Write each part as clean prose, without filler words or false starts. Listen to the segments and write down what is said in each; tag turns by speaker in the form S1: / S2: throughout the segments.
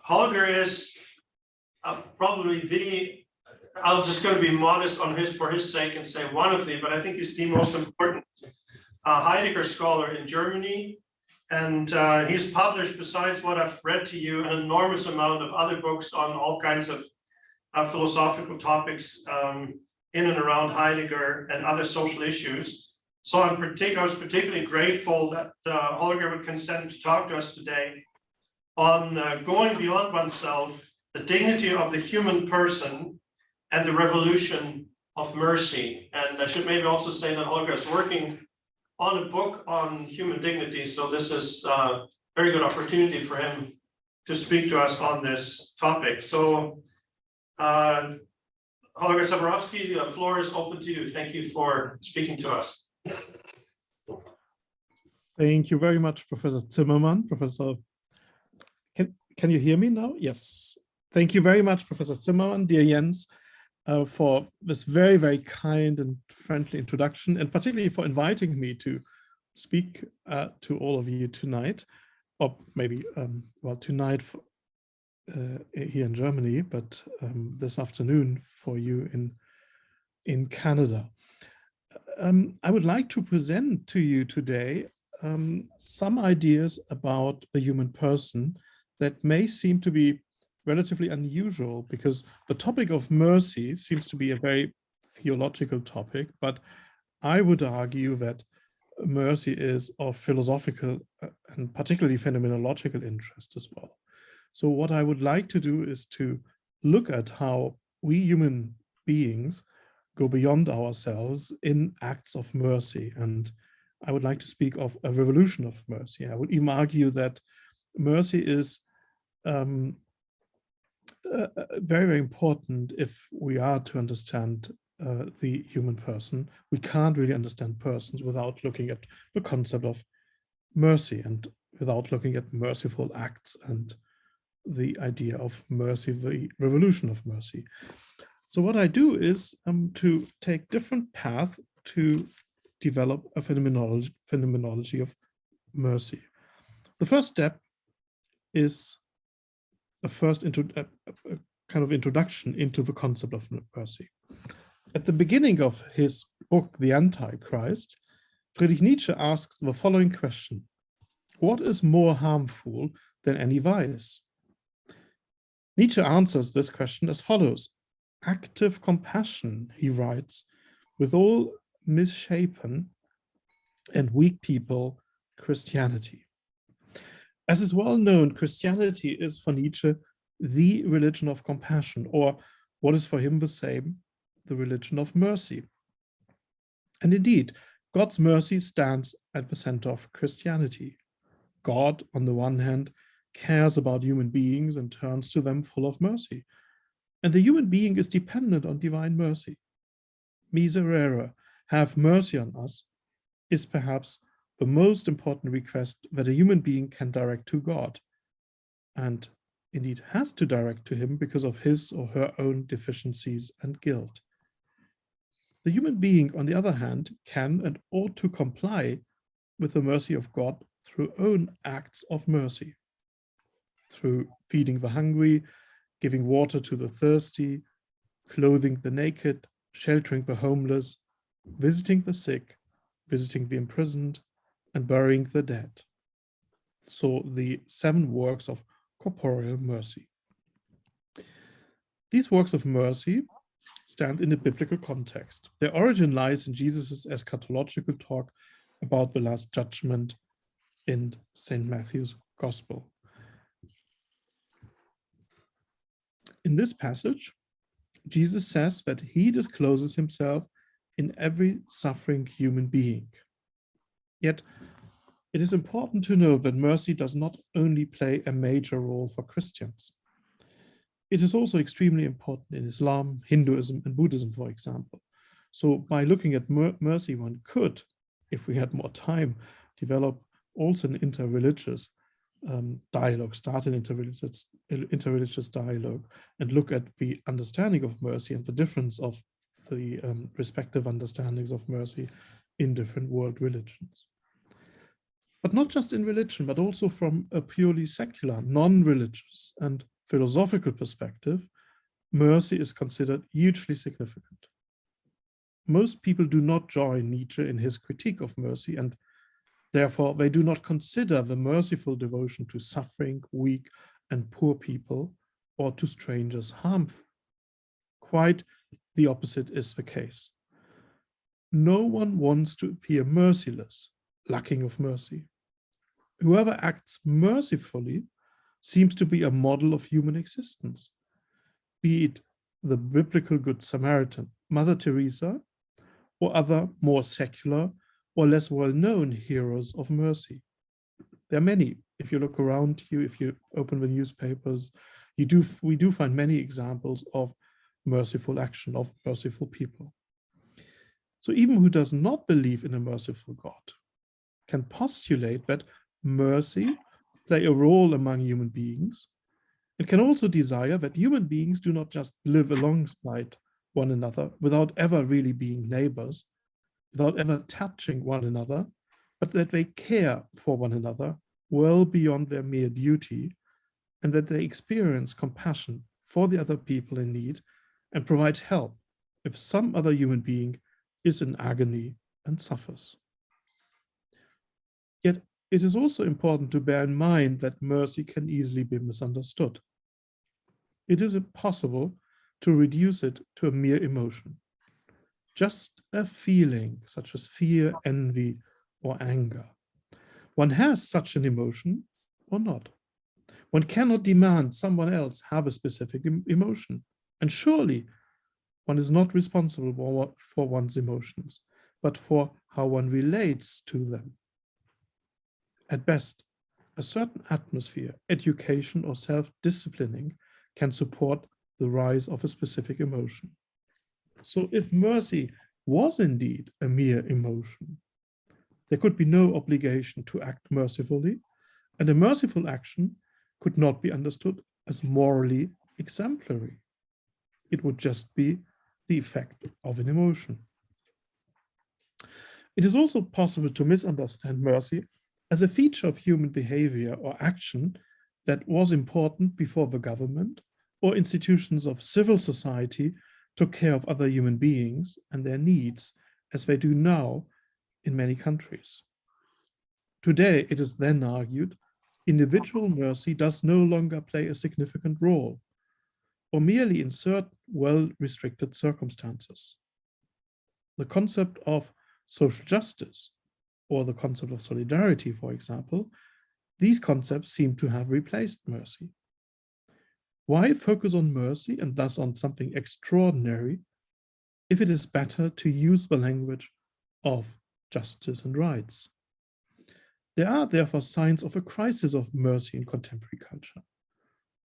S1: Holger is probably the, I'm just going to be modest on for his sake and say one of the, but I think he's the most important Heidegger scholar in Germany. And he's published, besides what I've read to you, an enormous amount of other books on all kinds of philosophical topics in and around Heidegger and other social issues. So I was particularly grateful that Holger would consent to talk to us today on going beyond oneself, the dignity of the human person, and the revolution of mercy. And I should maybe also say that Holger is working on a book on human dignity. So this is a very good opportunity for him to speak to us on this topic. So Holger Zaborowski, the floor is open to you. Thank you for speaking to us.
S2: Thank you very much, Professor Zimmermann. Professor, can you hear me now? Yes. Thank you very much, Professor Zimmermann, dear Jens, for this very, very kind and friendly introduction, and particularly for inviting me to speak to all of you tonight, or maybe, well, tonight here in Germany, but this afternoon for you in Canada. I would like to present to you today some ideas about the human person that may seem to be relatively unusual, because the topic of mercy seems to be a very theological topic, but I would argue that mercy is of philosophical and particularly phenomenological interest as well. So what I would like to do is to look at how we human beings go beyond ourselves in acts of mercy. And I would like to speak of a revolution of mercy. I would even argue that mercy is very, very important if we are to understand the human person. We can't really understand persons without looking at the concept of mercy and without looking at merciful acts and the idea of mercy, the revolution of mercy. So what I do is to take different paths to develop a phenomenology of mercy. The first step is a kind of introduction into the concept of mercy. At the beginning of his book, The Antichrist, Friedrich Nietzsche asks the following question: what is more harmful than any vice? Nietzsche answers this question as follows: active compassion, he writes, with all misshapen and weak people, Christianity. As is well known, Christianity is for Nietzsche the religion of compassion, or what is for him the same, the religion of mercy. And indeed, God's mercy stands at the center of Christianity. God, on the one hand, cares about human beings and turns to them full of mercy. And the human being is dependent on divine mercy. Miserere, have mercy on us, is perhaps the most important request that a human being can direct to God, and indeed has to direct to him because of his or her own deficiencies and guilt. The human being, on the other hand, can and ought to comply with the mercy of God through own acts of mercy, through feeding the hungry, giving water to the thirsty, clothing the naked, sheltering the homeless, visiting the sick, visiting the imprisoned, and burying the dead. So the 7 works of corporeal mercy. These works of mercy stand in a biblical context. Their origin lies in Jesus' eschatological talk about the Last Judgment in St. Matthew's Gospel. In this passage, Jesus says that he discloses himself in every suffering human being. Yet, it is important to know that mercy does not only play a major role for Christians. It is also extremely important in Islam, Hinduism, and Buddhism, for example. So by looking at mercy, one could, if we had more time, develop also an interreligious dialogue, start an interreligious dialogue, and look at the understanding of mercy and the difference of the respective understandings of mercy in different world religions. But not just in religion, but also from a purely secular, non-religious, and philosophical perspective, mercy is considered hugely significant. Most people do not join Nietzsche in his critique of mercy, and therefore they do not consider the merciful devotion to suffering, weak, and poor people, or to strangers harmful. Quite the opposite is the case. No one wants to appear merciless, lacking of mercy. Whoever acts mercifully seems to be a model of human existence, be it the biblical Good Samaritan, Mother Teresa, or other more secular or less well-known heroes of mercy. There are many. If you look around you, if you open the newspapers, we do find many examples of merciful action, of merciful people. So even who does not believe in a merciful God can postulate that mercy play a role among human beings, and can also desire that human beings do not just live alongside one another without ever really being neighbors, without ever touching one another, but that they care for one another well beyond their mere duty, and that they experience compassion for the other people in need and provide help if some other human being is in agony and suffers. Yet it is also important to bear in mind that mercy can easily be misunderstood. It is impossible to reduce it to a mere emotion. Just a feeling such as fear, envy, or anger. One has such an emotion or not. One cannot demand someone else have a specific emotion. And surely one is not responsible for one's emotions, but for how one relates to them. At best, a certain atmosphere, education, or self-disciplining can support the rise of a specific emotion. So if mercy was indeed a mere emotion, there could be no obligation to act mercifully, and a merciful action could not be understood as morally exemplary. It would just be the effect of an emotion. It is also possible to misunderstand mercy as a feature of human behavior or action that was important before the government or institutions of civil society took care of other human beings and their needs, as they do now in many countries. Today, it is then argued, individual mercy does no longer play a significant role, or merely in certain well-restricted circumstances. The concept of social justice, or the concept of solidarity, for example, these concepts seem to have replaced mercy. Why focus on mercy and thus on something extraordinary if it is better to use the language of justice and rights? There are therefore signs of a crisis of mercy in contemporary culture.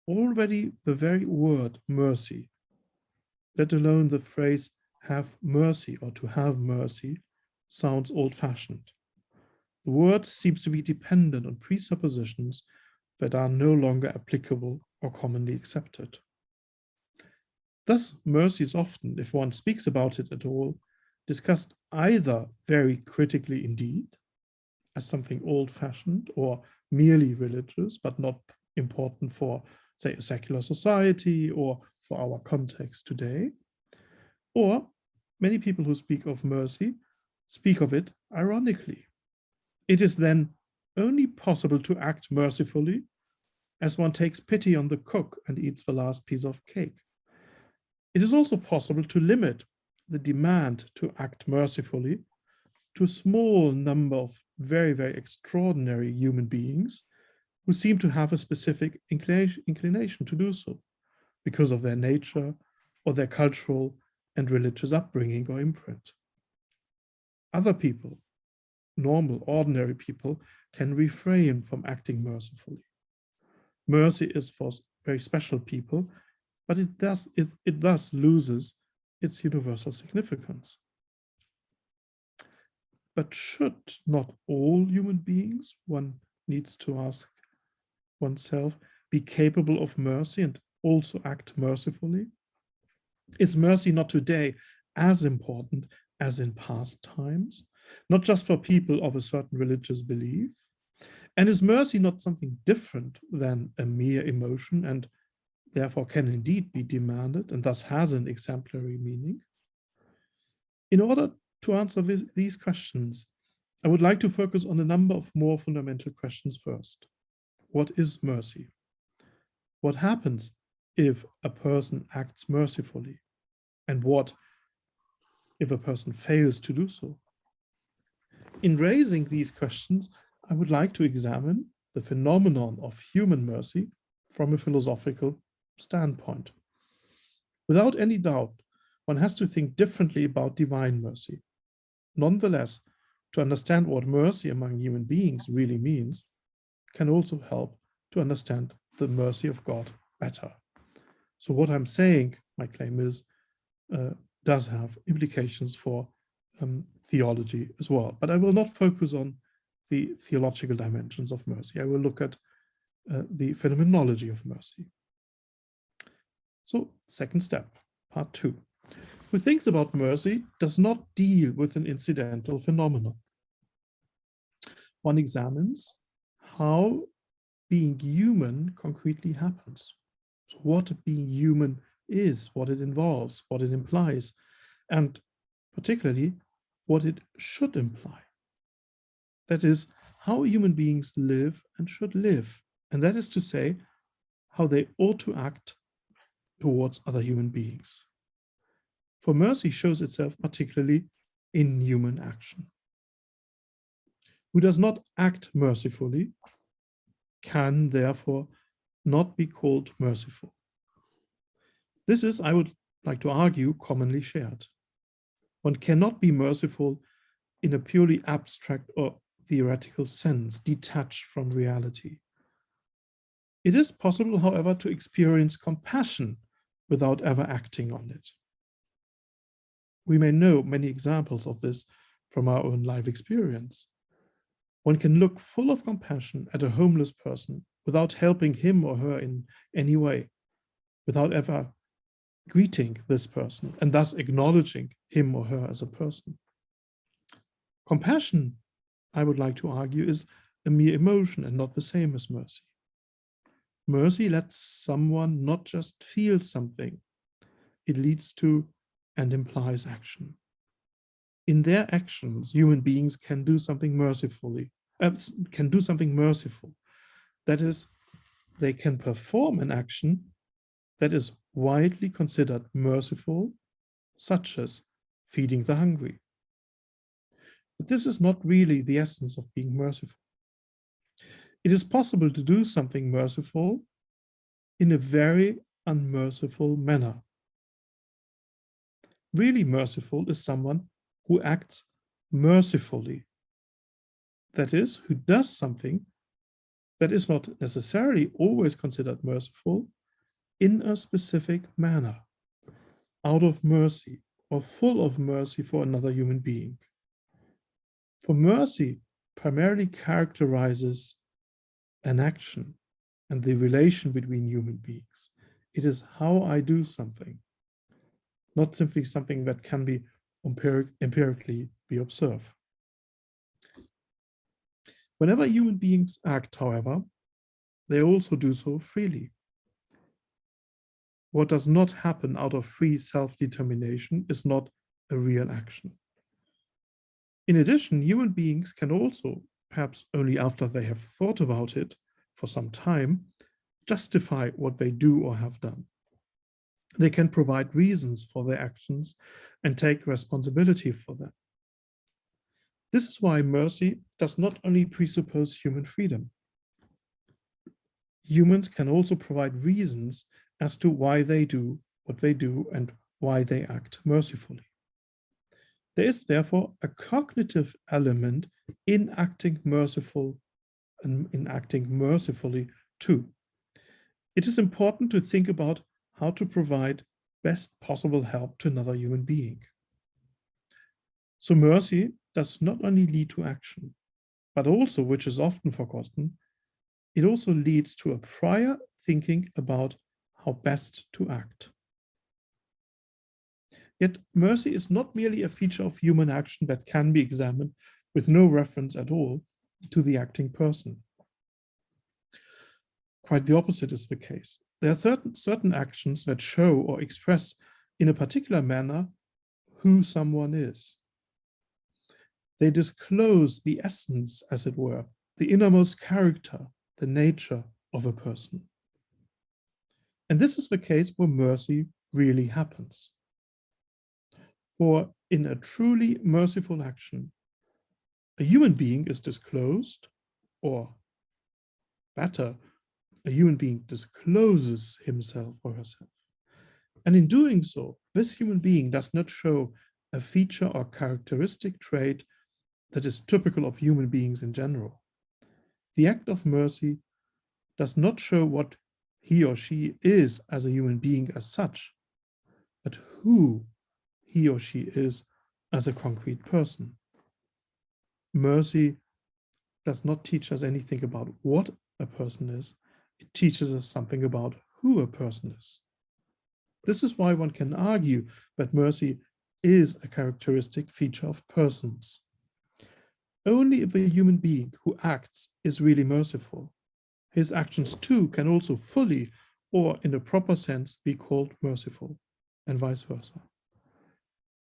S2: Already the very word mercy, let alone the phrase have mercy or to have mercy, sounds old-fashioned. The word seems to be dependent on presuppositions that are no longer applicable or commonly accepted. Thus, mercy is often, if one speaks about it at all, discussed either very critically indeed, as something old-fashioned or merely religious, but not important for, say, a secular society or for our context today, or many people who speak of mercy speak of it ironically. It is then only possible to act mercifully as one takes pity on the cook and eats the last piece of cake. It is also possible to limit the demand to act mercifully to a small number of very, very extraordinary human beings who seem to have a specific inclination to do so because of their nature or their cultural and religious upbringing or imprint. Other people, normal, ordinary people, can refrain from acting mercifully. Mercy is for very special people, but it thus loses its universal significance. But should not all human beings, one needs to ask oneself, be capable of mercy and also act mercifully? Is mercy not today as important as in past times, not just for people of a certain religious belief? And is mercy not something different than a mere emotion and therefore can indeed be demanded and thus has an exemplary meaning. In order to answer these questions, I would like to focus on a number of more fundamental questions first. What is mercy? What happens if a person acts mercifully? And what if a person fails to do so? In raising these questions, I would like to examine the phenomenon of human mercy from a philosophical standpoint. Without any doubt, one has to think differently about divine mercy. Nonetheless, to understand what mercy among human beings really means can also help to understand the mercy of God better. So what I'm saying, my claim is, does have implications for theology as well. But I will not focus on the theological dimensions of mercy. I will look at the phenomenology of mercy. So, second step, part 2. Who thinks about mercy does not deal with an incidental phenomenon. One examines how being human concretely happens. So what being human is, what it involves, what it implies, and particularly what it should imply. That is, how human beings live and should live. And that is to say, how they ought to act towards other human beings. For mercy shows itself particularly in human action. Who does not act mercifully can therefore not be called merciful. This is, I would like to argue, commonly shared. One cannot be merciful in a purely abstract or theoretical sense, detached from reality. It is possible, however, to experience compassion without ever acting on it. We may know many examples of this from our own life experience. One can look full of compassion at a homeless person without helping him or her in any way, without ever greeting this person and thus acknowledging him or her as a person. Compassion, I would like to argue, is a mere emotion and not the same as mercy. Mercy lets someone not just feel something, it leads to and implies action. In their actions, human beings can do something merciful. That is, they can perform an action that is widely considered merciful, such as feeding the hungry. But this is not really the essence of being merciful. It is possible to do something merciful in a very unmerciful manner. Really merciful is someone who acts mercifully. That is, who does something that is not necessarily always considered merciful in a specific manner, out of mercy or full of mercy for another human being. For mercy primarily characterizes an action and the relation between human beings. It is how I do something, not simply something that can be empirically be observed. Whenever human beings act, however, they also do so freely. What does not happen out of free self-determination is not a real action. In addition, human beings can also, perhaps only after they have thought about it for some time, justify what they do or have done. They can provide reasons for their actions and take responsibility for them. This is why mercy does not only presuppose human freedom. Humans can also provide reasons as to why they do what they do and why they act mercifully. There is therefore a cognitive element in acting merciful and in acting mercifully too. It is important to think about how to provide best possible help to another human being. So mercy does not only lead to action, but also, which is often forgotten, it also leads to a prior thinking about how best to act. Yet mercy is not merely a feature of human action that can be examined with no reference at all to the acting person. Quite the opposite is the case. There are certain actions that show or express in a particular manner who someone is. They disclose the essence, as it were, the innermost character, the nature of a person. And this is the case where mercy really happens. For in a truly merciful action, a human being is disclosed, or better, a human being discloses himself or herself. And in doing so, this human being does not show a feature or characteristic trait that is typical of human beings in general. The act of mercy does not show what he or she is as a human being as such, but who he or she is as a concrete person. Mercy does not teach us anything about what a person is. It teaches us something about who a person is. This is why one can argue that mercy is a characteristic feature of persons. Only if a human being who acts is really merciful, his actions too can also fully or in a proper sense be called merciful, and vice versa.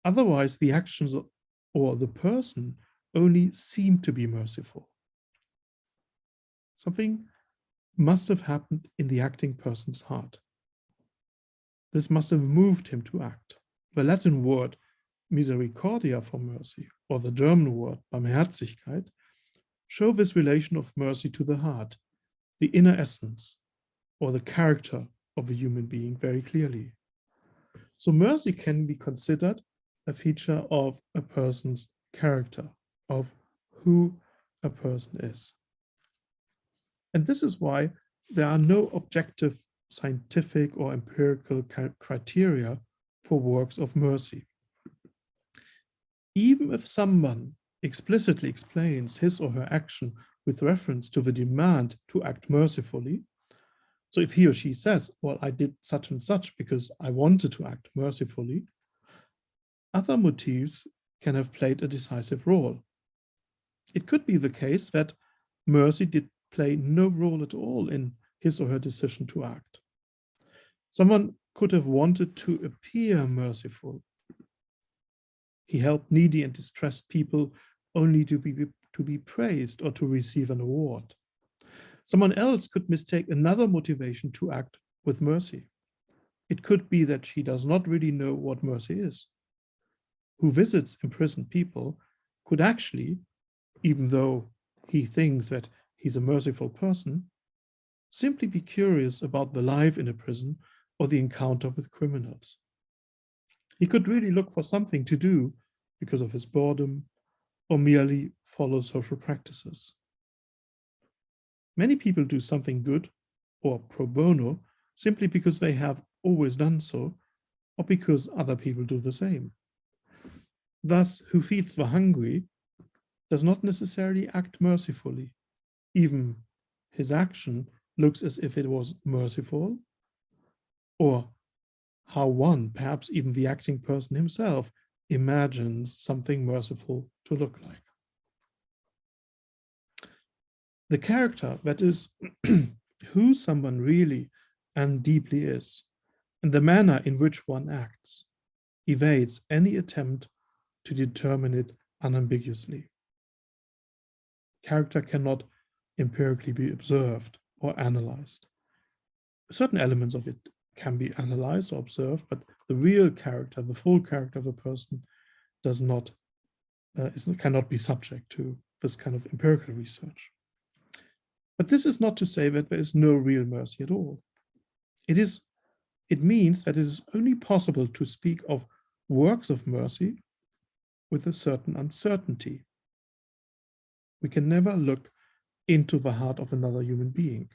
S2: Otherwise, the actions or the person only seem to be merciful. Something must have happened in the acting person's heart. This must have moved him to act. The Latin word misericordia for mercy, or the German word Barmherzigkeit, show this relation of mercy to the heart, the inner essence, or the character of a human being very clearly. So mercy can be considered a feature of a person's character, of who a person is. And this is why there are no objective scientific or empirical criteria for works of mercy. Even if someone explicitly explains his or her action with reference to the demand to act mercifully, so if he or she says, well, I did such and such because I wanted to act mercifully, other motives can have played a decisive role. It could be the case that mercy did play no role at all in his or her decision to act. Someone could have wanted to appear merciful. He helped needy and distressed people only to be praised or to receive an award. Someone else could mistake another motivation to act with mercy. It could be that she does not really know what mercy is. Who visits imprisoned people could actually, even though he thinks that he's a merciful person, simply be curious about the life in a prison or the encounter with criminals. He could really look for something to do because of his boredom or merely follow social practices. Many people do something good or pro bono simply because they have always done so or because other people do the same. Thus, who feeds the hungry does not necessarily act mercifully. Even his action looks as if it was merciful, or how one, perhaps even the acting person himself, imagines something merciful to look like. The character, that is, who someone really and deeply is, and the manner in which one acts, evades any attempt to determine it unambiguously. Character cannot empirically be observed or analyzed. Certain elements of it can be analyzed or observed, but the real character, the full character of a person, cannot be subject to this kind of empirical research. But this is not to say that there is no real mercy at all. It means that it is only possible to speak of works of mercy with a certain uncertainty. We can never look into the heart of another human being.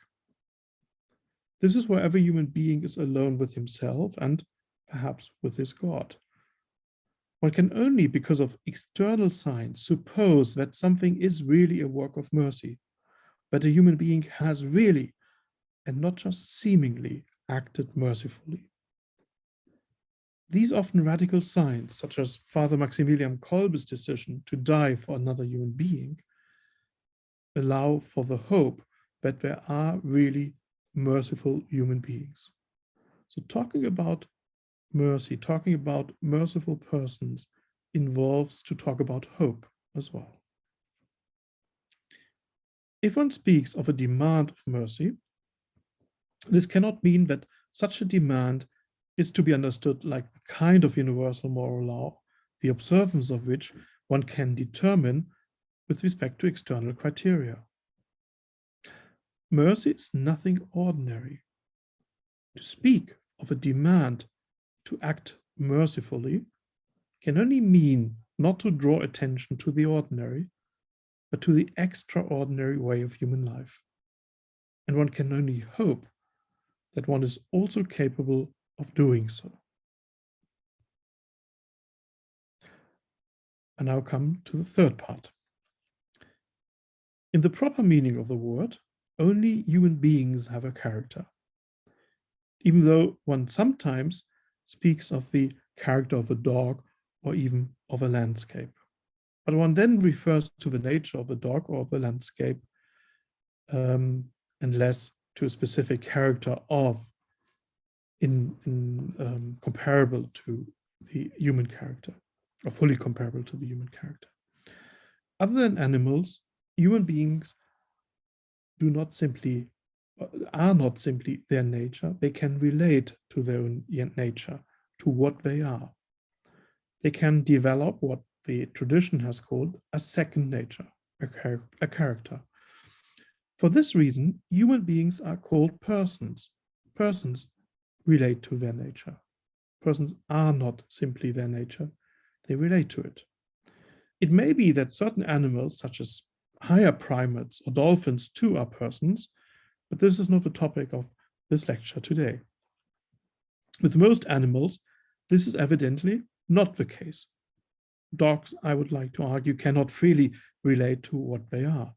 S2: This is where every human being is alone with himself and perhaps with his God. One can only, because of external signs, suppose that something is really a work of mercy, that a human being has really, and not just seemingly, acted mercifully. These often radical signs, such as Father Maximilian Kolbe's decision to die for another human being, allow for the hope that there are really merciful human beings. So talking about mercy, talking about merciful persons involves to talk about hope as well. If one speaks of a demand of mercy, this cannot mean that such a demand is to be understood like the kind of universal moral law, the observance of which one can determine with respect to external criteria. Mercy is nothing ordinary. To speak of a demand to act mercifully can only mean not to draw attention to the ordinary, but to the extraordinary way of human life. And one can only hope that one is also capable of doing so. And now come to the third part. In the proper meaning of the word, only human beings have a character. Even though one sometimes speaks of the character of a dog or even of a landscape. But one then refers to the nature of the dog or of the landscape and less to a specific character of comparable to the human character, or fully comparable to the human character. Other than animals, human beings are not simply their nature, they can relate to their own nature, to what they are. They can develop what the tradition has called a second nature, a character. For this reason, human beings are called persons. Persons relate to their nature. Persons are not simply their nature, they relate to it. It may be that certain animals, such as higher primates or dolphins, too are persons, but this is not the topic of this lecture today. With most animals, this is evidently not the case. Dogs, I would like to argue, cannot freely relate to what they are.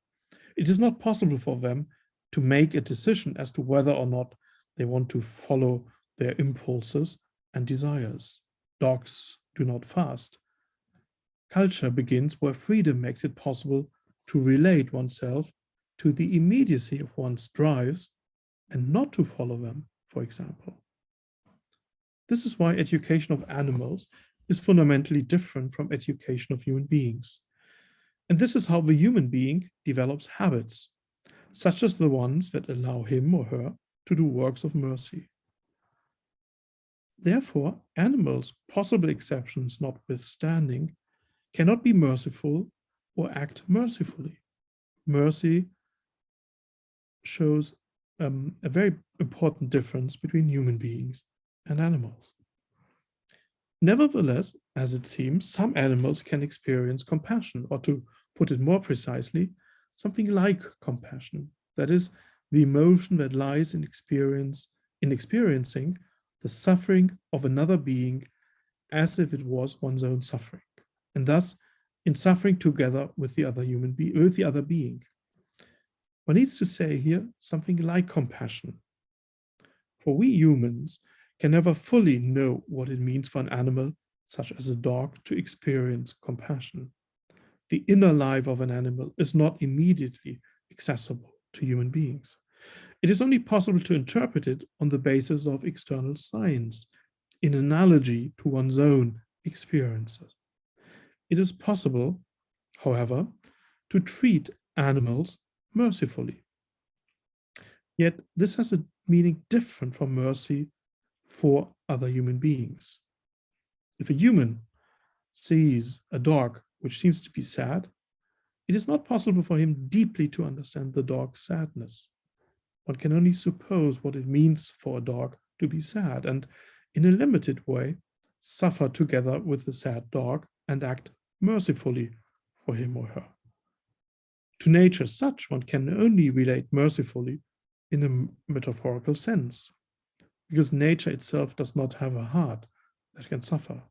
S2: It is not possible for them to make a decision as to whether or not they want to follow their impulses and desires. Dogs do not fast. Culture begins where freedom makes it possible to relate oneself to the immediacy of one's drives and not to follow them, for example. This is why education of animals is fundamentally different from education of human beings. And this is how the human being develops habits, such as the ones that allow him or her to do works of mercy. Therefore, animals, possible exceptions notwithstanding, cannot be merciful or act mercifully. Mercy shows a very important difference between human beings and animals. Nevertheless, as it seems, some animals can experience compassion, or to put it more precisely, something like compassion. That is, the emotion that lies in experiencing the suffering of another being as if it was one's own suffering, and thus in suffering together with the other being. One needs to say here something like compassion. For we humans can never fully know what it means for an animal, such as a dog, to experience compassion. The inner life of an animal is not immediately accessible to human beings. It is only possible to interpret it on the basis of external science, in analogy to one's own experiences. It is possible, however, to treat animals mercifully. Yet this has a meaning different from mercy for other human beings. If a human sees a dog which seems to be sad, it is not possible for him deeply to understand the dog's sadness. One can only suppose what it means for a dog to be sad and, in a limited way, suffer together with the sad dog and act mercifully for him or her. To nature such, one can only relate mercifully in a metaphorical sense, because nature itself does not have a heart that can suffer.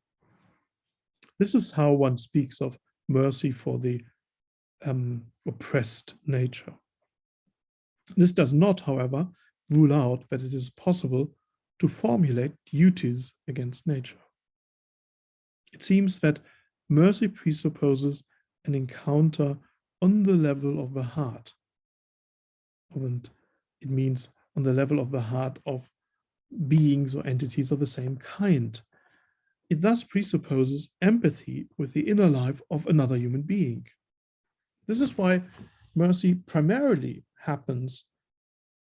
S2: This is how one speaks of mercy for the oppressed nature. This does not, however, rule out that it is possible to formulate duties against nature. It seems that mercy presupposes an encounter on the level of the heart. And it means on the level of the heart of beings or entities of the same kind. It thus presupposes empathy with the inner life of another human being. This is why mercy primarily happens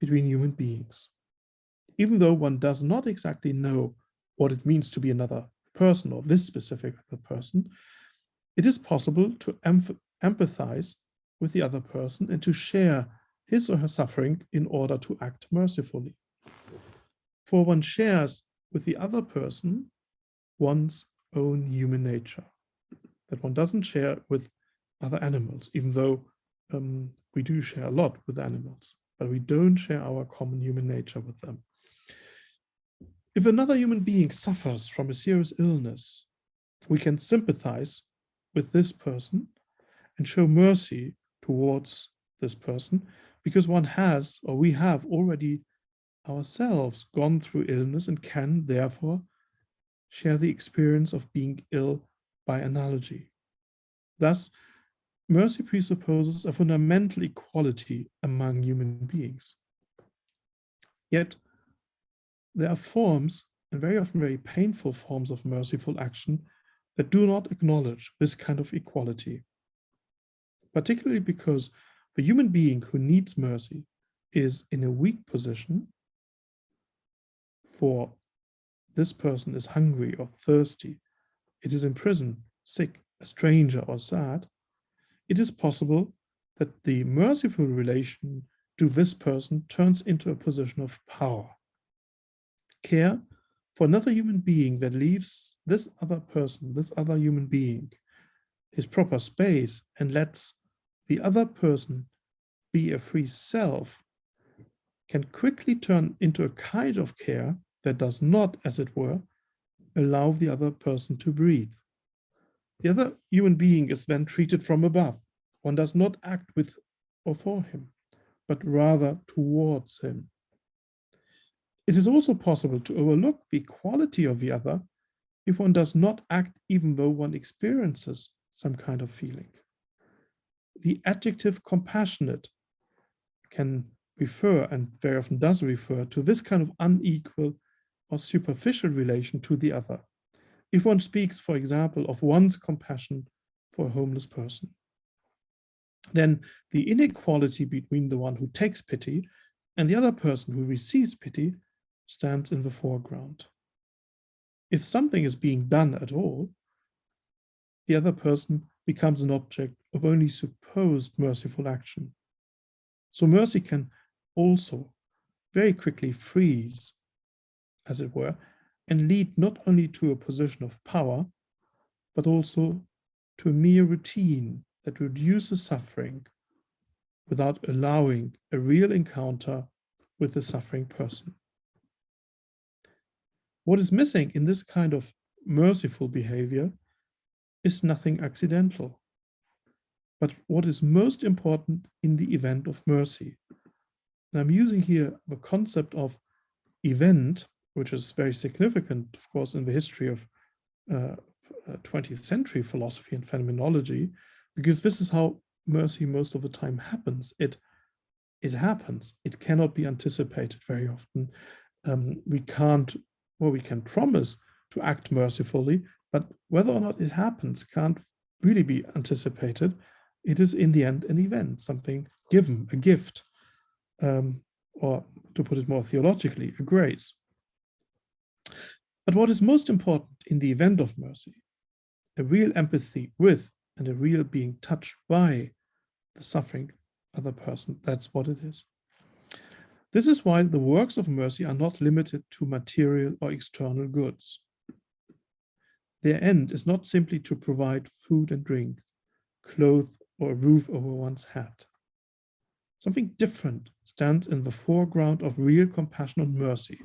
S2: between human beings. Even though one does not exactly know what it means to be another person or this specific other person, it is possible to empathize with the other person and to share his or her suffering in order to act mercifully. For one shares with the other person one's own human nature that one doesn't share with other animals, even though we do share a lot with animals, but we don't share our common human nature with them. If another human being suffers from a serious illness, we can sympathize with this person and show mercy towards this person because one has, or we have already ourselves gone through illness and can therefore share the experience of being ill by analogy. Thus, mercy presupposes a fundamental equality among human beings. Yet, there are forms, and very often very painful forms of merciful action that do not acknowledge this kind of equality, particularly because the human being who needs mercy is in a weak position, for this person is hungry or thirsty, it is in prison, sick, a stranger or sad, it is possible that the merciful relation to this person turns into a position of power. Care for another human being that leaves this other person, this other human being, his proper space and lets the other person be a free self, can quickly turn into a kind of care that does not, as it were, allow the other person to breathe. The other human being is then treated from above. One does not act with or for him, but rather towards him. It is also possible to overlook the quality of the other if one does not act even though one experiences some kind of feeling. The adjective compassionate can refer, and very often does refer, to this kind of unequal or superficial relation to the other. If one speaks, for example, of one's compassion for a homeless person, then the inequality between the one who takes pity and the other person who receives pity stands in the foreground. If something is being done at all, the other person becomes an object of only supposed merciful action. So mercy can also very quickly freeze, as it were, and lead not only to a position of power, but also to a mere routine that reduces suffering without allowing a real encounter with the suffering person. What is missing in this kind of merciful behavior is nothing accidental, but what is most important in the event of mercy. And I'm using here the concept of event, which is very significant, of course, in the history of 20th century philosophy and phenomenology, because this is how mercy most of the time happens. It happens. It cannot be anticipated very often. We can promise to act mercifully, but whether or not it happens can't really be anticipated. It is in the end an event, something given, a gift, or to put it more theologically, a grace. But what is most important in the event of mercy, a real empathy with and a real being touched by the suffering other person, that's what it is. This is why the works of mercy are not limited to material or external goods. Their end is not simply to provide food and drink, clothes, or a roof over one's head. Something different stands in the foreground of real compassion and mercy.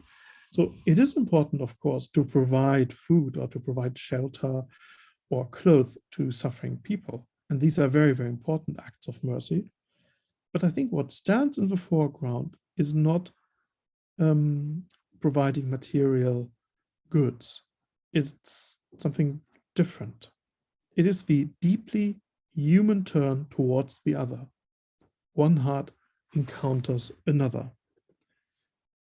S2: So it is important, of course, to provide food or to provide shelter or clothes to suffering people. And these are very, very important acts of mercy. But I think what stands in the foreground is not providing material goods. It's something different. It is the deeply human turn towards the other. One heart encounters another.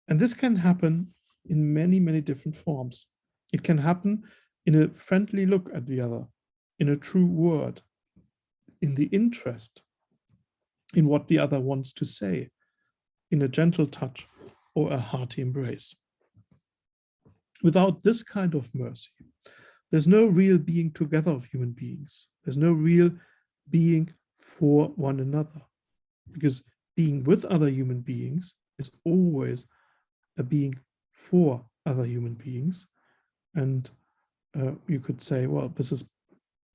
S2: And this can happen in many, many different forms. It can happen in a friendly look at the other, in a true word, in the interest in what the other wants to say, in a gentle touch or a hearty embrace. Without this kind of mercy, there's no real being together of human beings. There's no real being for one another, because being with other human beings is always a being for other human beings. And you could say, well, this is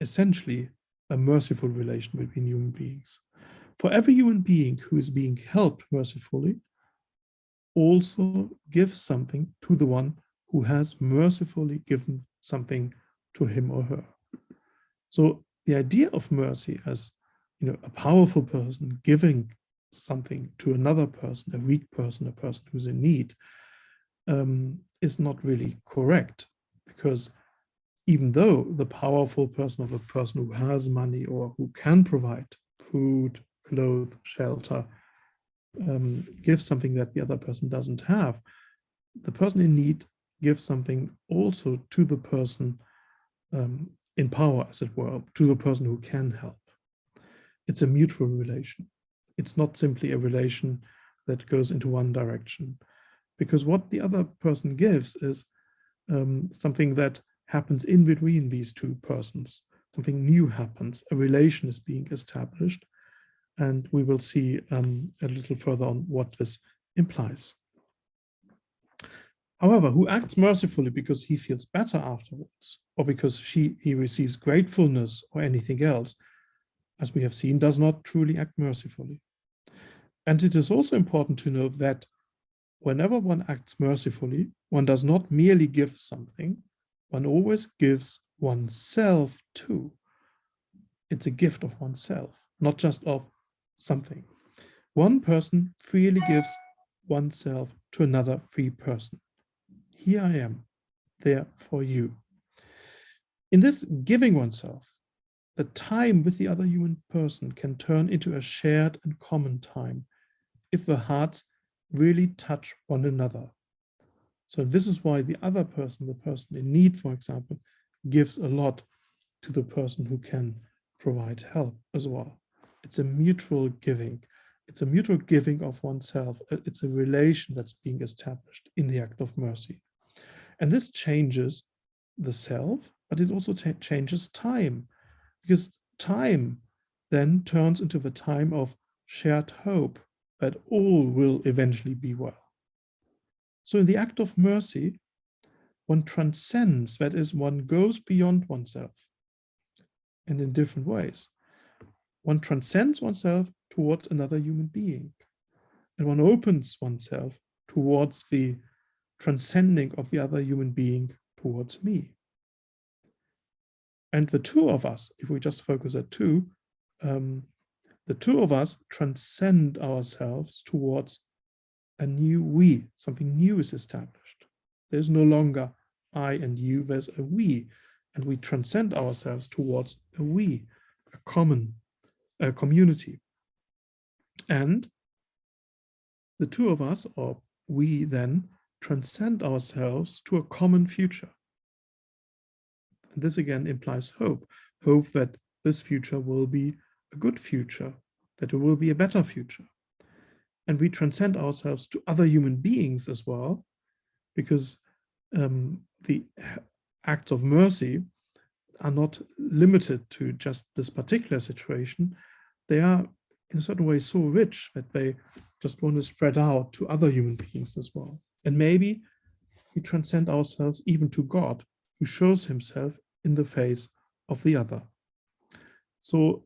S2: essentially a merciful relation between human beings. For every human being who is being helped mercifully also gives something to the one who has mercifully given something to him or her. So the idea of mercy as, a powerful person giving something to another person, a weak person, a person who's in need, is not really correct, because even though the powerful person of a person who has money or who can provide food, clothes, shelter, gives something that the other person doesn't have, the person in need gives something also to the person in power, as it were, to the person who can help. It's a mutual relation. It's not simply a relation that goes into one direction, because what the other person gives is something that happens in between these two persons. Something new happens, a relation is being established, and we will see a little further on what this implies. However, who acts mercifully because he feels better afterwards, or because he receives gratefulness or anything else, as we have seen, does not truly act mercifully. And it is also important to know that whenever one acts mercifully, one does not merely give something, one always gives oneself too. It's a gift of oneself, not just of something. One person freely gives oneself to another free person. Here I am, there for you. In this giving oneself, the time with the other human person can turn into a shared and common time if the hearts really touch one another. So this is why the other person, the person in need, for example, gives a lot to the person who can provide help as well. It's a mutual giving. It's a mutual giving of oneself. It's a relation that's being established in the act of mercy. And this changes the self, but it also changes time, because time then turns into the time of shared hope that all will eventually be well. So in the act of mercy, one transcends, that is, one goes beyond oneself, and in different ways. One transcends oneself towards another human being, and one opens oneself towards the transcending of the other human being towards me. And the two of us, if we just focus at two, the two of us transcend ourselves towards a new we. Something new is established. There's no longer I and you, there's a we, and we transcend ourselves towards a we, a common community. And the two of us, or we, then transcend ourselves to a common future. And this again implies hope that this future will be a good future, that it will be a better future. And we transcend ourselves to other human beings as well, because the acts of mercy are not limited to just this particular situation. They are in a certain way so rich that they just want to spread out to other human beings as well. And maybe we transcend ourselves even to God, who shows himself in the face of the other. So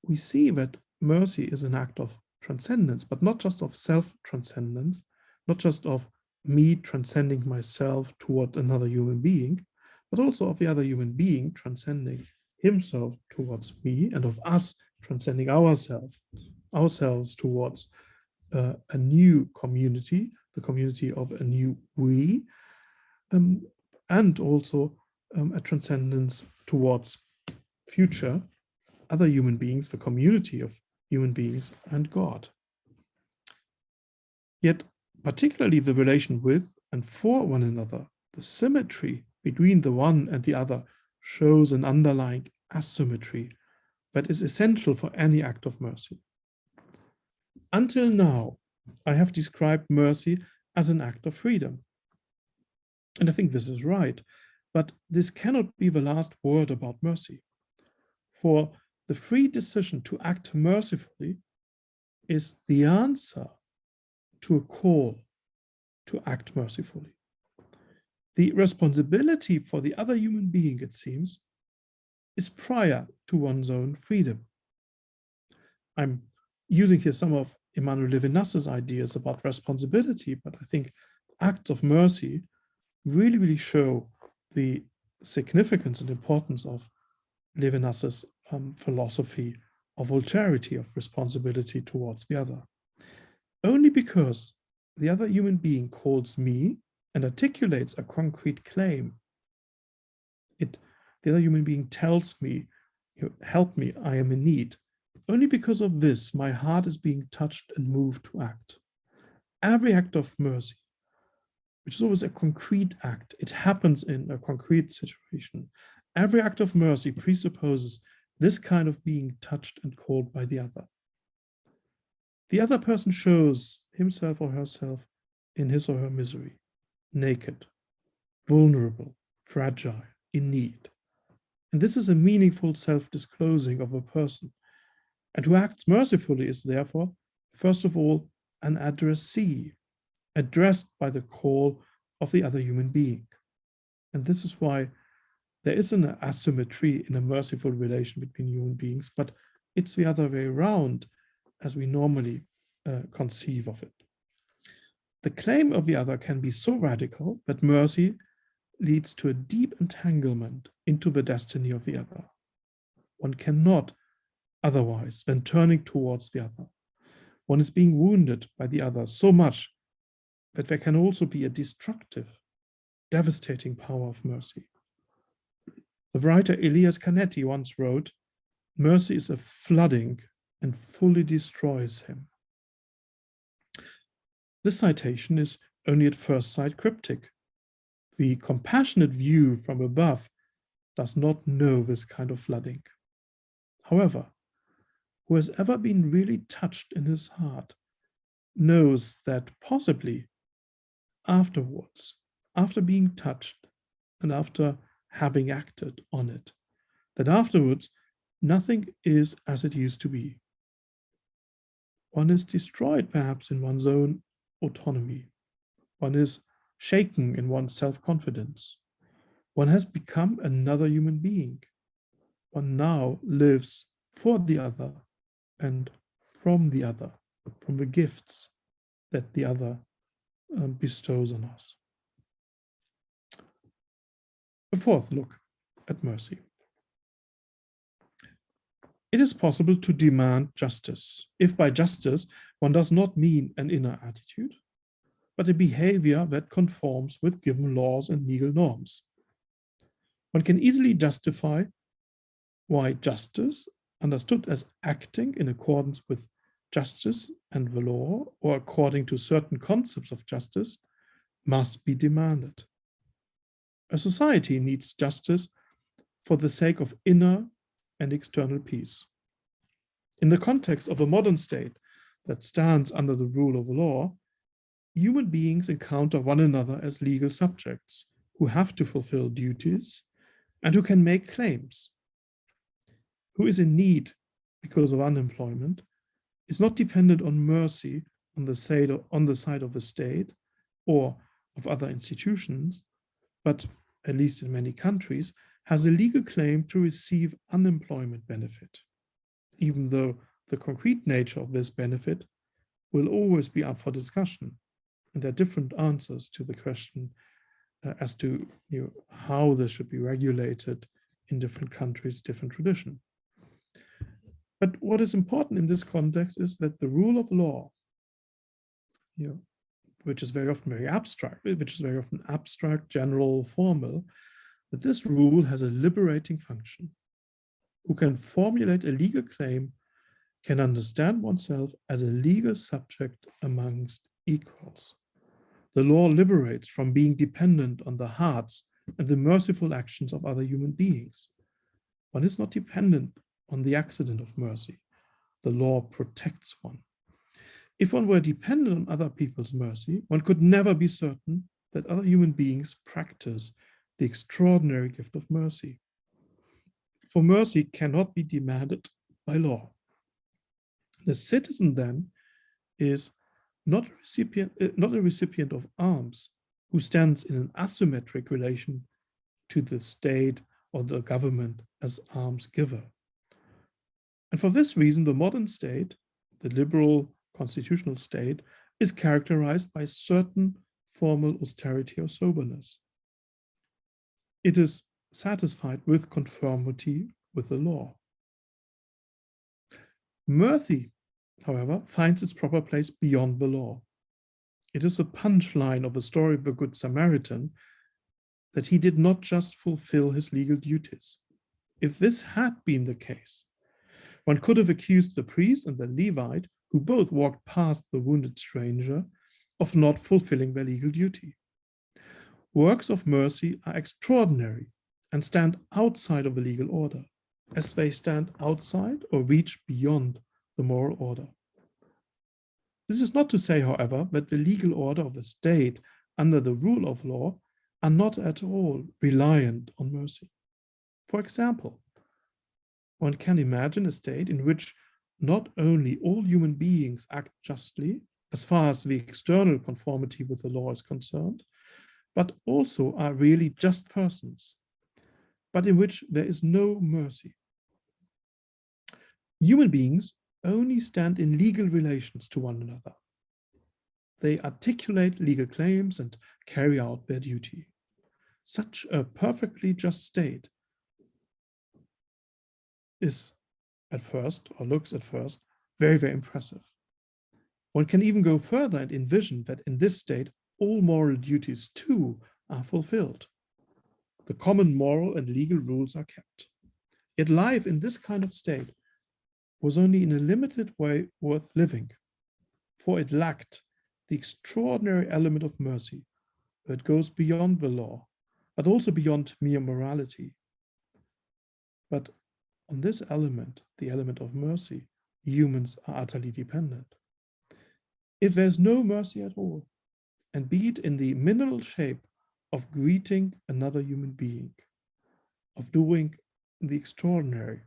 S2: we see that mercy is an act of transcendence, but not just of self-transcendence, not just of me transcending myself toward another human being, but also of the other human being transcending himself towards me, and of us transcending ourselves towards a new community, the community of a new we, and also a transcendence towards future other human beings, the community of human beings, and God. Yet particularly the relation with and for one another, the symmetry between the one and the other shows an underlying asymmetry that is essential for any act of mercy. Until now, I have described mercy as an act of freedom. And I think this is right, but this cannot be the last word about mercy. For the free decision to act mercifully is the answer to a call to act mercifully. The responsibility for the other human being, it seems, is prior to one's own freedom. I'm using here some of Emmanuel Levinas's ideas about responsibility, but I think acts of mercy really show the significance and importance of Levinas's philosophy of alterity, of responsibility towards the other. Only because the other human being calls me and articulates a concrete claim, the other human being tells me, help me, I am in need. Only because of this, my heart is being touched and moved to act. Every act of mercy, which is always a concrete act, it happens in a concrete situation. Every act of mercy presupposes this kind of being touched and called by the other. The other person shows himself or herself in his or her misery, naked, vulnerable, fragile, in need. And this is a meaningful self-disclosing of a person. And who acts mercifully is therefore, first of all, an addressee, addressed by the call of the other human being. And this is why there is an asymmetry in a merciful relation between human beings, but it's the other way around as we normally conceive of it. The claim of the other can be so radical that mercy leads to a deep entanglement into the destiny of the other. One cannot otherwise than turning towards the other. One is being wounded by the other so much that there can also be a destructive, devastating power of mercy. The writer Elias Canetti once wrote, "Mercy is a flooding and fully destroys him." This citation is only at first sight cryptic. The compassionate view from above does not know this kind of flooding. However, who has ever been really touched in his heart knows that possibly afterwards, after being touched and after having acted on it, that afterwards nothing is as it used to be. One is destroyed perhaps in one's own autonomy. One is shaken in one's self-confidence. One has become another human being. One now lives for the other and from the other, from the gifts that the other bestows on us. A fourth look at mercy. It is possible to demand justice, if by justice one does not mean an inner attitude, but a behavior that conforms with given laws and legal norms. One can easily justify why justice, understood as acting in accordance with justice and the law, or according to certain concepts of justice, must be demanded. A society needs justice for the sake of inner and external peace. In the context of a modern state that stands under the rule of the law, human beings encounter one another as legal subjects who have to fulfill duties and who can make claims. Who is in need because of unemployment is not dependent on mercy on the side of the state or of other institutions, but, at least in many countries, has a legal claim to receive unemployment benefit, even though the concrete nature of this benefit will always be up for discussion. And there are different answers to the question as to how this should be regulated in different countries, different tradition. But what is important in this context is that the rule of law, which is very often very abstract, general, formal, that this rule has a liberating function. Who can formulate a legal claim can understand oneself as a legal subject amongst equals. the law liberates from being dependent on the hearts and the merciful actions of other human beings. One is not dependent on the accident of mercy. The law protects one. If one were dependent on other people's mercy, one could never be certain that other human beings practice the extraordinary gift of mercy. For mercy cannot be demanded by law. The citizen then is not a recipient of alms who stands in an asymmetric relation to the state or the government as alms giver. And for this reason, the modern state, the liberal constitutional state, is characterized by certain formal austerity or soberness. It is satisfied with conformity with the law. Mercy, however, finds its proper place beyond the law. It is the punchline of the story of the Good Samaritan that he did not just fulfill his legal duties. If this had been the case, one could have accused the priest and the Levite, who both walked past the wounded stranger, of not fulfilling their legal duty. Works of mercy are extraordinary and stand outside of the legal order, as they stand outside or reach beyond the moral order. This is not to say, however, that the legal order of the state under the rule of law are not at all reliant on mercy. For example, one can imagine a state in which not only all human beings act justly, as far as the external conformity with the law is concerned, but also are really just persons, but in which there is no mercy. Human beings only stand in legal relations to one another. They articulate legal claims and carry out their duty. Such a perfectly just state is at first, or looks at first, very, very impressive. One can even go further and envision that in this state, all moral duties too are fulfilled. The common moral and legal rules are kept. Yet life in this kind of state was only in a limited way worth living, for it lacked the extraordinary element of mercy that goes beyond the law, but also beyond mere morality. But on this element, the element of mercy, humans are utterly dependent. If there's no mercy at all, and be it in the minimal shape of greeting another human being, of doing the extraordinary,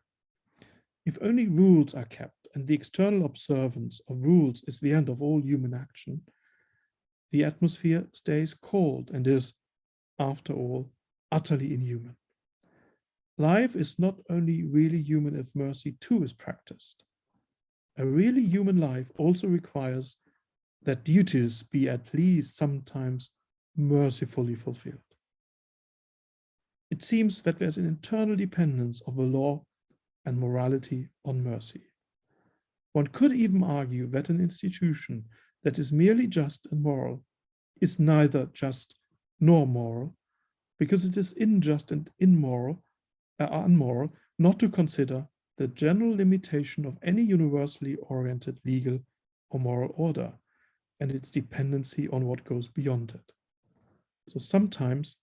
S2: if only rules are kept and the external observance of rules is the end of all human action, the atmosphere stays cold and is, after all, utterly inhuman. Life is not only really human if mercy too is practiced. A really human life also requires that duties be at least sometimes mercifully fulfilled. It seems that there's an internal dependence of the law and morality on mercy. One could even argue that an institution that is merely just and moral is neither just nor moral, because it is unjust and unmoral not to consider the general limitation of any universally oriented legal or moral order and its dependency on what goes beyond it. So sometimes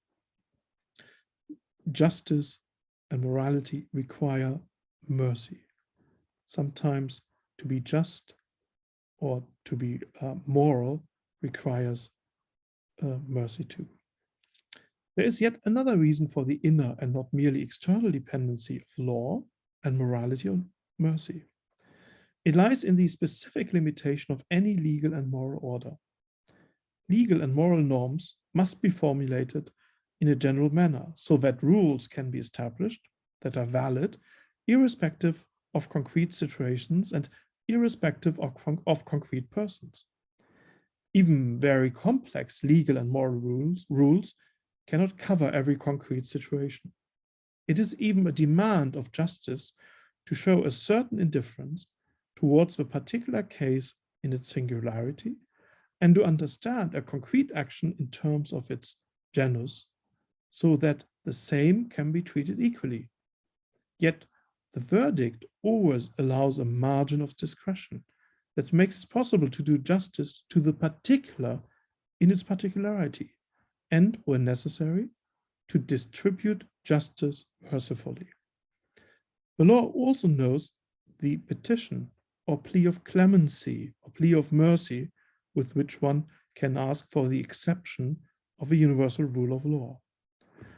S2: justice and morality require mercy. Sometimes to be just or to be moral requires mercy too. There is yet another reason for the inner and not merely external dependency of law and morality on mercy. It lies in the specific limitation of any legal and moral order. Legal and moral norms must be formulated in a general manner so that rules can be established that are valid, irrespective of concrete situations and irrespective of concrete persons. Even very complex legal and moral rules cannot cover every concrete situation. It is even a demand of justice to show a certain indifference towards the particular case in its singularity and to understand a concrete action in terms of its genus so that the same can be treated equally. Yet the verdict always allows a margin of discretion that makes it possible to do justice to the particular in its particularity, and, when necessary, to distribute justice mercifully. The law also knows the petition or plea of clemency or plea of mercy with which one can ask for the exception of a universal rule of law.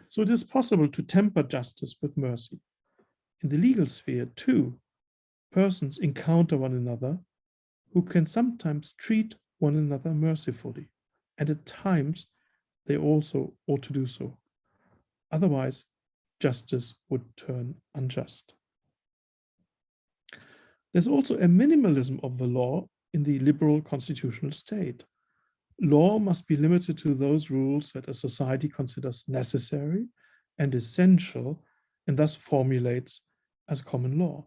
S2: So it is possible to temper justice with mercy. In the legal sphere, too, persons encounter one another who can sometimes treat one another mercifully, and at times they also ought to do so. Otherwise, justice would turn unjust. There's also a minimalism of the law in the liberal constitutional state. Law must be limited to those rules that a society considers necessary and essential and thus formulates as common law.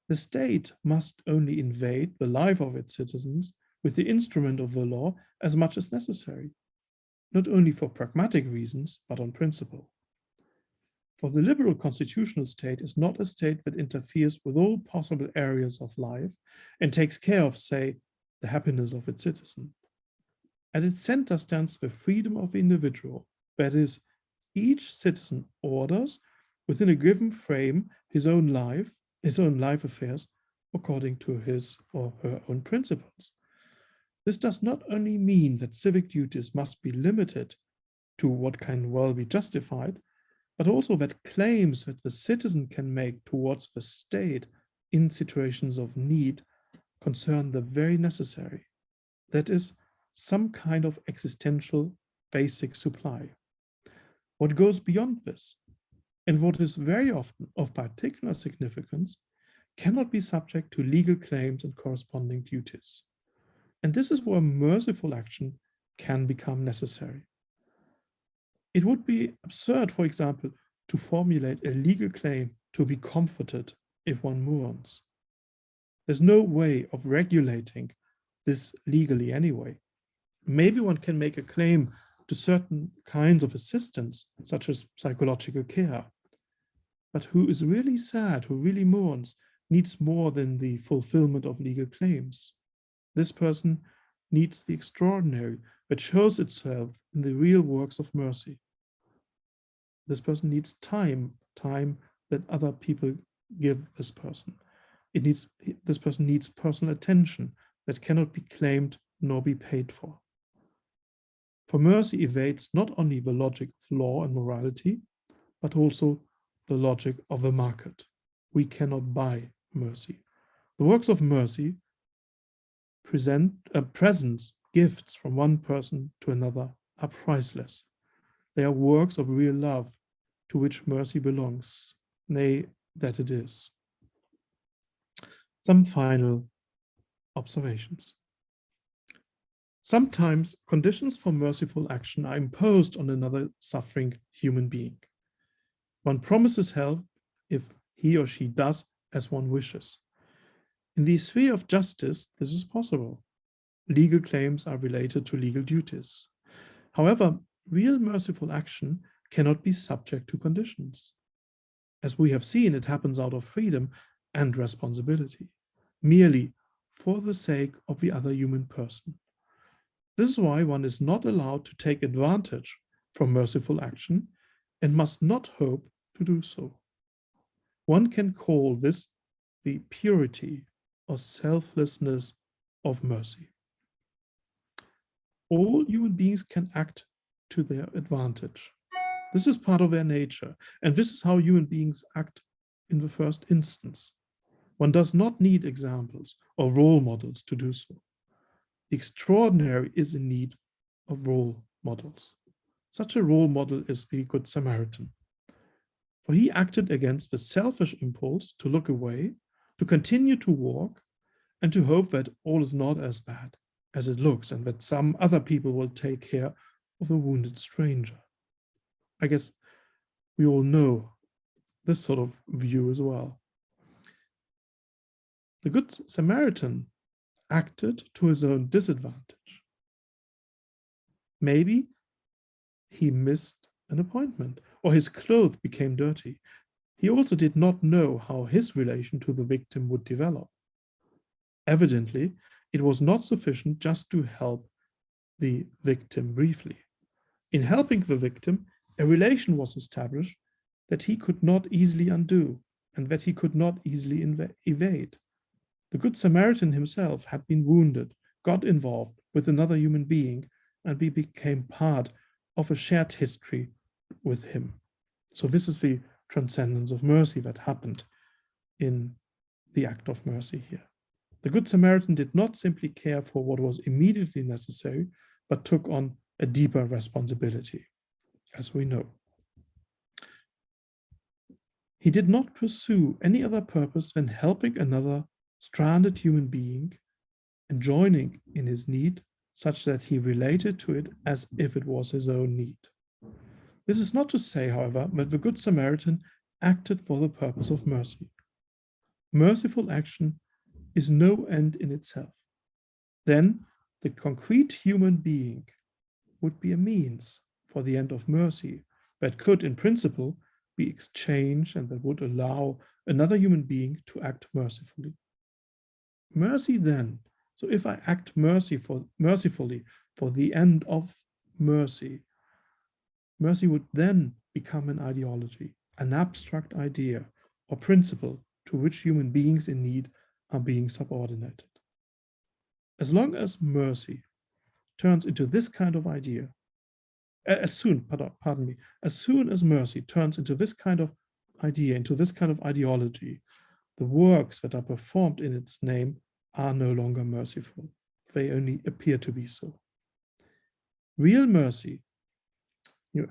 S2: The state must only invade the life of its citizens with the instrument of the law as much as necessary, not only for pragmatic reasons, but on principle. For the liberal constitutional state is not a state that interferes with all possible areas of life and takes care of, say, the happiness of its citizen. At its center stands the freedom of the individual, that is, each citizen orders within a given frame his own life affairs according to his or her own principles. This does not only mean that civic duties must be limited to what can well be justified, but also that claims that the citizen can make towards the state in situations of need concern the very necessary, that is, some kind of existential basic supply. What goes beyond this, and what is very often of particular significance, cannot be subject to legal claims and corresponding duties. And this is where merciful action can become necessary. It would be absurd, for example, to formulate a legal claim to be comforted if one mourns. There's no way of regulating this legally anyway. Maybe one can make a claim to certain kinds of assistance, such as psychological care. But who is really sad, who really mourns, needs more than the fulfillment of legal claims. This person needs the extraordinary that shows itself in the real works of mercy. This person needs time that other people give this person. This person needs personal attention that cannot be claimed nor be paid for. For mercy evades not only the logic of law and morality, but also the logic of the market. We cannot buy mercy. The works of mercy presents, gifts from one person to another are priceless. They are works of real love to which mercy belongs, nay, that it is. Some final observations. Sometimes conditions for merciful action are imposed on another suffering human being. One promises help if he or she does as one wishes. In the sphere of justice, this is possible. Legal claims are related to legal duties. However, real merciful action cannot be subject to conditions. As we have seen, it happens out of freedom and responsibility, merely for the sake of the other human person. This is why one is not allowed to take advantage from merciful action and must not hope to do so. One can call this the purity or selflessness of mercy. All human beings can act to their advantage. This is part of their nature, and this is how human beings act in the first instance. One does not need examples or role models to do so. The extraordinary is in need of role models. Such a role model is the Good Samaritan. For he acted against the selfish impulse to look away, to continue to walk, and to hope that all is not as bad as it looks and that some other people will take care of the wounded stranger. I guess we all know this sort of view as well. The Good Samaritan acted to his own disadvantage. Maybe he missed an appointment or his clothes became dirty. He also did not know how his relation to the victim would develop. Evidently, it was not sufficient just to help the victim briefly. In helping the victim, a relation was established that he could not easily undo and that he could not easily evade. The Good Samaritan himself had been wounded, got involved with another human being, and we became part of a shared history with him. So this is the transcendence of mercy that happened in the act of mercy here. The Good Samaritan did not simply care for what was immediately necessary, but took on a deeper responsibility, as we know. He did not pursue any other purpose than helping another stranded human being and joining in his need, such that he related to it as if it was his own need. This is not to say, however, that the Good Samaritan acted for the purpose of mercy. Merciful action is no end in itself. Then the concrete human being would be a means for the end of mercy that could, in principle, be exchanged and that would allow another human being to act mercifully. Mercy then, so if I act mercifully for the end of mercy, mercy would then become an ideology, an abstract idea or principle to which human beings in need are being subordinated. As long as mercy turns into this kind of idea, as soon as mercy turns into this kind of idea, into this kind of ideology, the works that are performed in its name are no longer merciful. They only appear to be so. Real mercy,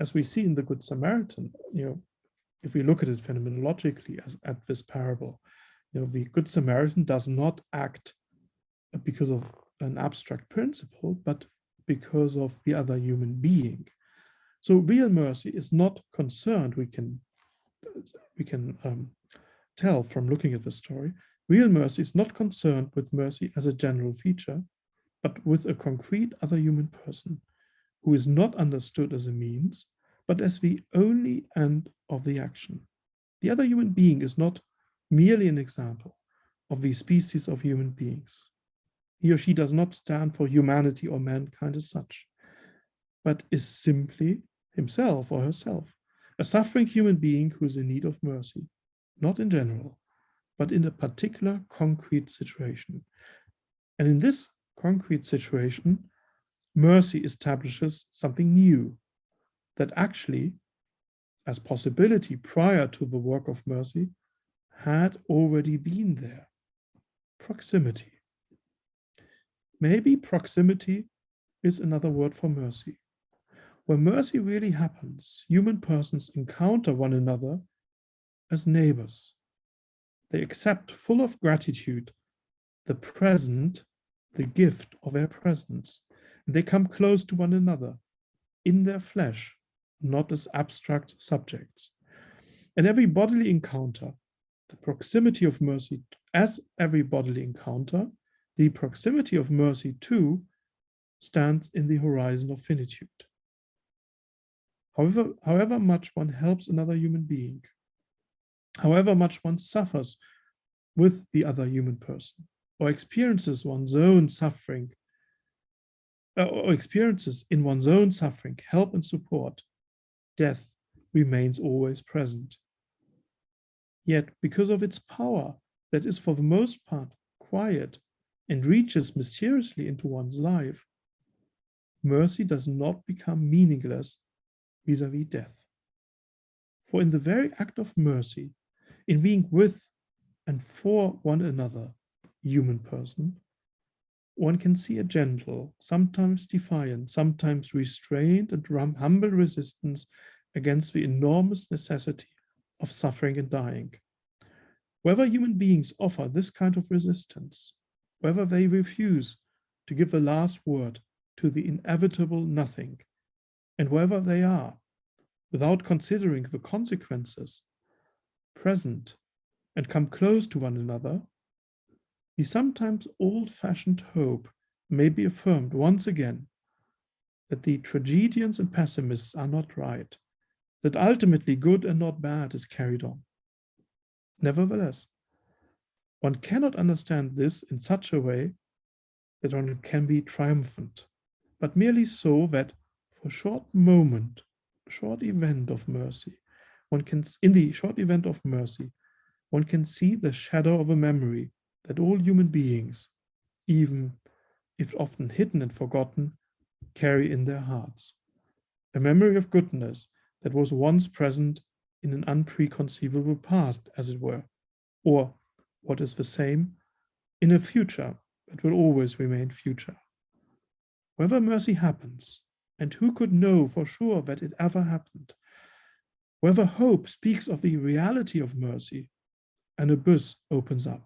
S2: as we see in the Good Samaritan, if we look at it phenomenologically at this parable, the Good Samaritan does not act because of an abstract principle, but because of the other human being. So real mercy is not concerned, we can tell from looking at the story, real mercy is not concerned with mercy as a general feature, but with a concrete other human person who is not understood as a means, but as the only end of the action. The other human being is not merely an example of the species of human beings. He or she does not stand for humanity or mankind as such, but is simply himself or herself, a suffering human being who is in need of mercy, not in general, but in a particular concrete situation. And in this concrete situation, mercy establishes something new that actually, as possibility prior to the work of mercy, had already been there. Proximity. Maybe proximity is another word for mercy. Where mercy really happens, human persons encounter one another as neighbors. They accept full of gratitude the present, the gift of their presence, and they come close to one another in their flesh, not as abstract subjects. And every bodily encounter, the proximity of mercy, as every bodily encounter, the proximity of mercy too stands in the horizon of finitude. However much one helps another human being, however much one suffers with the other human person, or experiences one's own suffering, or experiences in one's own suffering, help and support, death remains always present. Yet, because of its power that is for the most part quiet and reaches mysteriously into one's life, mercy does not become meaningless vis-à-vis death. For in the very act of mercy, in being with and for one another, human person, one can see a gentle, sometimes defiant, sometimes restrained and humble resistance against the enormous necessity of suffering and dying. Whether human beings offer this kind of resistance, whether they refuse to give the last word to the inevitable nothing, and whether they are, without considering the consequences, present and come close to one another, the sometimes old-fashioned hope may be affirmed once again that the tragedians and pessimists are not right, that ultimately good and not bad is carried on. Nevertheless, one cannot understand this in such a way that one can be triumphant, but merely so that for a short moment, short event of mercy, in the short event of mercy, one can see the shadow of a memory that all human beings, even if often hidden and forgotten, carry in their hearts. A memory of goodness that was once present in an unpreconceivable past, as it were, or, what is the same, in a future that will always remain future. Whether mercy happens, and who could know for sure that it ever happened, whether hope speaks of the reality of mercy, an abyss opens up.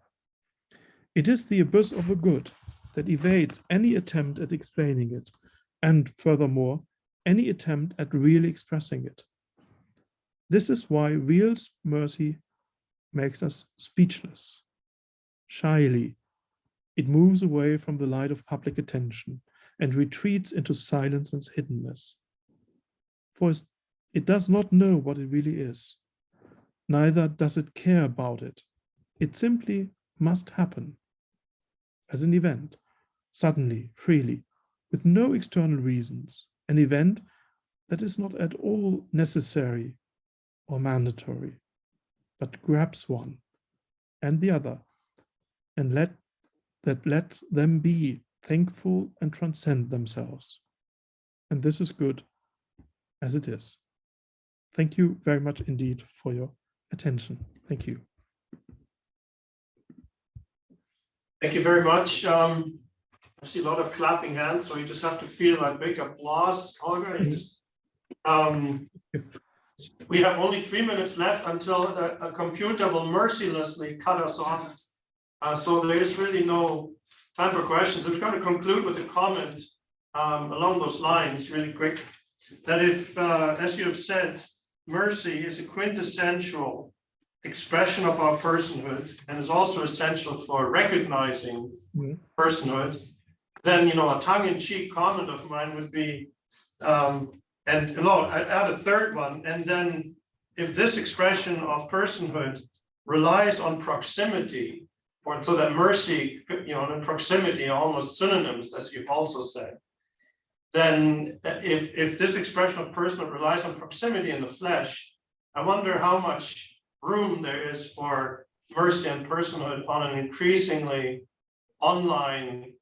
S2: It is the abyss of the good that evades any attempt at explaining it, and furthermore, any attempt at really expressing it. This is why real mercy makes us speechless. Shyly, it moves away from the light of public attention and retreats into silence and hiddenness. For it does not know what it really is. Neither does it care about it. It simply must happen as an event, suddenly, freely, with no external reasons, an event that is not at all necessary or mandatory, but grabs one and the other, and lets them be thankful and transcend themselves. And this is good as it is. Thank you very much indeed for your attention. Thank you.
S1: Thank you very much. I see a lot of clapping hands, so you just have to feel like big applause, Holger. We have only 3 minutes left until a computer will mercilessly cut us off. So there is really no time for questions. I'm going to conclude with a comment along those lines really quick. That if, as you have said, mercy is a quintessential expression of our personhood and is also essential for recognizing personhood, then, a tongue-in-cheek comment of mine would be, and I'd add a third one, and then if this expression of personhood relies on proximity, or so that mercy, and proximity are almost synonyms, as you've also said, then if this expression of personhood relies on proximity in the flesh, I wonder how much room there is for mercy and personhood on an increasingly online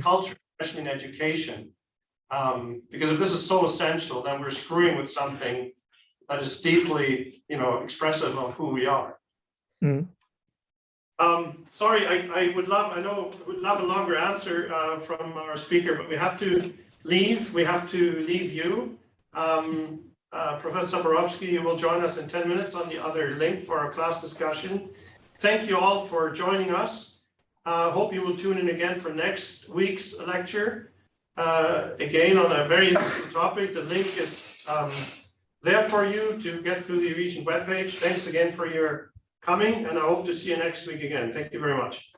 S1: culture, especially in education. Because if this is so essential, then we're screwing with something that is deeply, expressive of who we are. Sorry, I would love a longer answer from our speaker, but we have to leave. We have to leave you. Professor Zaborowski, you will join us in 10 minutes on the other link for our class discussion. Thank you all for joining us. Hope you will tune in again for next week's lecture. Again, on a very interesting topic. The link is there for you to get through the Region webpage. Thanks again for your coming, and I hope to see you next week again. Thank you very much.